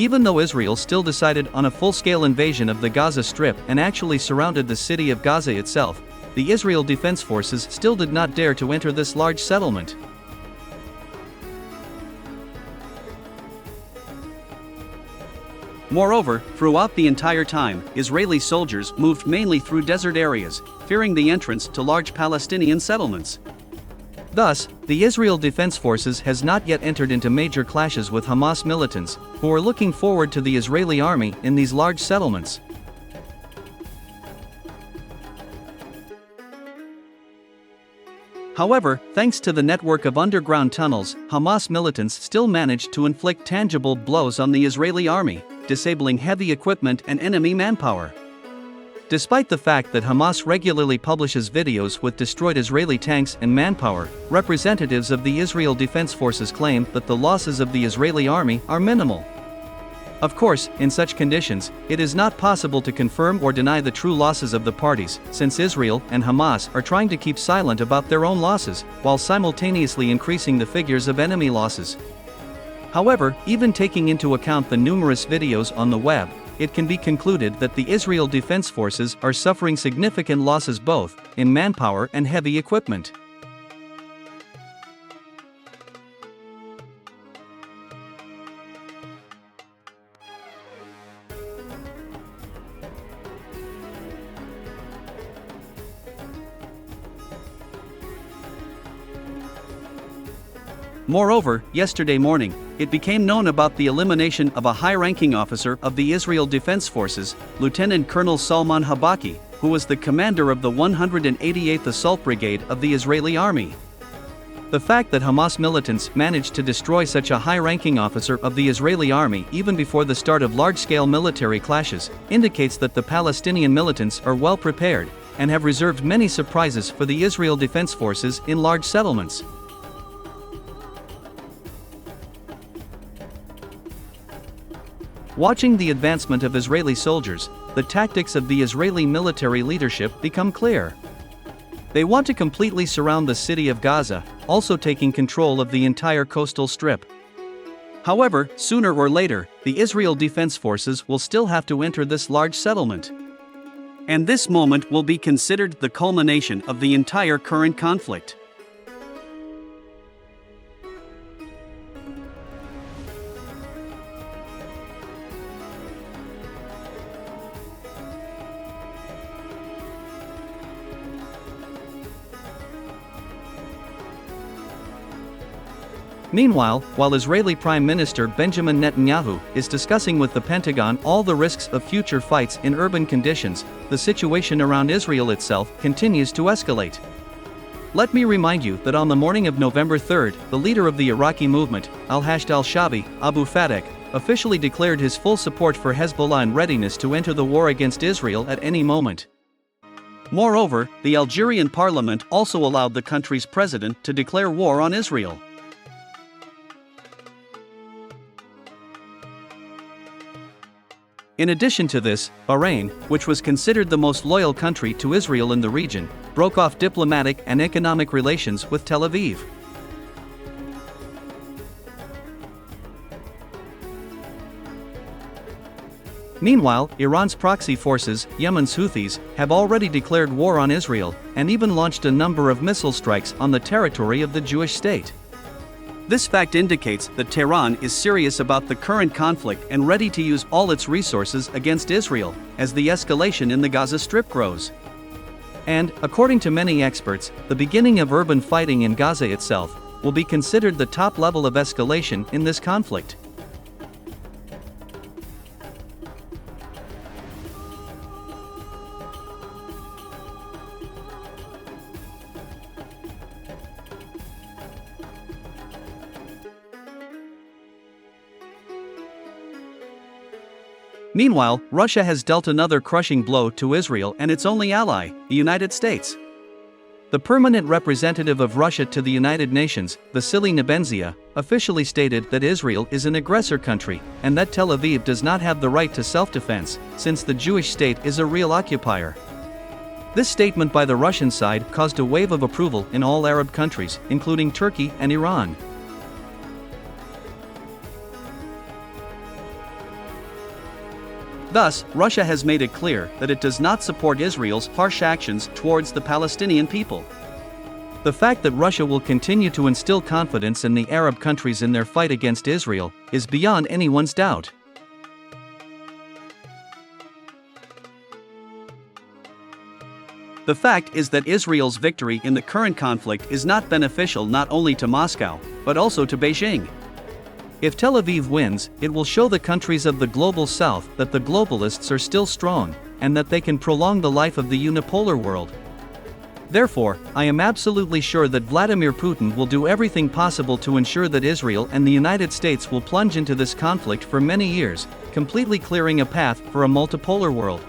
Even though Israel still decided on a full-scale invasion of the Gaza Strip and actually surrounded the city of Gaza itself, the Israel Defense Forces still did not dare to enter this large settlement. Moreover, throughout the entire time, Israeli soldiers moved mainly through desert areas, fearing the entrance to large Palestinian settlements. Thus, the Israel Defense Forces has not yet entered into major clashes with Hamas militants, who are looking forward to the Israeli army in these large settlements. However, thanks to the network of underground tunnels, Hamas militants still managed to inflict tangible blows on the Israeli army, disabling heavy equipment and enemy manpower. Despite the fact that Hamas regularly publishes videos with destroyed Israeli tanks and manpower, representatives of the Israel Defense Forces claim that the losses of the Israeli army are minimal. Of course, in such conditions, it is not possible to confirm or deny the true losses of the parties, since Israel and Hamas are trying to keep silent about their own losses, while simultaneously increasing the figures of enemy losses. However, even taking into account the numerous videos on the web, it can be concluded that the Israel Defense Forces are suffering significant losses both in manpower and heavy equipment. Moreover, yesterday morning, it became known about the elimination of a high-ranking officer of the Israel Defense Forces, Lieutenant Colonel Salman Habaki, who was the commander of the 188th Assault Brigade of the Israeli Army. The fact that Hamas militants managed to destroy such a high-ranking officer of the Israeli Army even before the start of large-scale military clashes indicates that the Palestinian militants are well prepared and have reserved many surprises for the Israel Defense Forces in large settlements. Watching the advancement of Israeli soldiers, the tactics of the Israeli military leadership become clear. They want to completely surround the city of Gaza, also taking control of the entire coastal strip. However, sooner or later, the Israel Defense Forces will still have to enter this large settlement. And this moment will be considered the culmination of the entire current conflict. Meanwhile, while Israeli Prime Minister Benjamin Netanyahu is discussing with the Pentagon all the risks of future fights in urban conditions, the situation around Israel itself continues to escalate. Let me remind you that on the morning of November 3, the leader of the Iraqi movement, al-Shabi, Abu Fattah, officially declared his full support for Hezbollah and readiness to enter the war against Israel at any moment. Moreover, the Algerian parliament also allowed the country's president to declare war on Israel. In addition to this, Bahrain, which was considered the most loyal country to Israel in the region, broke off diplomatic and economic relations with Tel Aviv. Meanwhile, Iran's proxy forces, Yemen's Houthis, have already declared war on Israel, and even launched a number of missile strikes on the territory of the Jewish state. This fact indicates that Tehran is serious about the current conflict and ready to use all its resources against Israel, as the escalation in the Gaza Strip grows. And, according to many experts, the beginning of urban fighting in Gaza itself will be considered the top level of escalation in this conflict. Meanwhile, Russia has dealt another crushing blow to Israel and its only ally, the United States. The permanent representative of Russia to the United Nations, Vasily Nebenzia, officially stated that Israel is an aggressor country and that Tel Aviv does not have the right to self-defense, since the Jewish state is a real occupier. This statement by the Russian side caused a wave of approval in all Arab countries, including Turkey and Iran. Thus, Russia has made it clear that it does not support Israel's harsh actions towards the Palestinian people. The fact that Russia will continue to instill confidence in the Arab countries in their fight against Israel is beyond anyone's doubt. The fact is that Israel's victory in the current conflict is not beneficial not only to Moscow, but also to Beijing. If Tel Aviv wins, it will show the countries of the global south that the globalists are still strong, and that they can prolong the life of the unipolar world. Therefore, I am absolutely sure that Vladimir Putin will do everything possible to ensure that Israel and the United States will plunge into this conflict for many years, completely clearing a path for a multipolar world.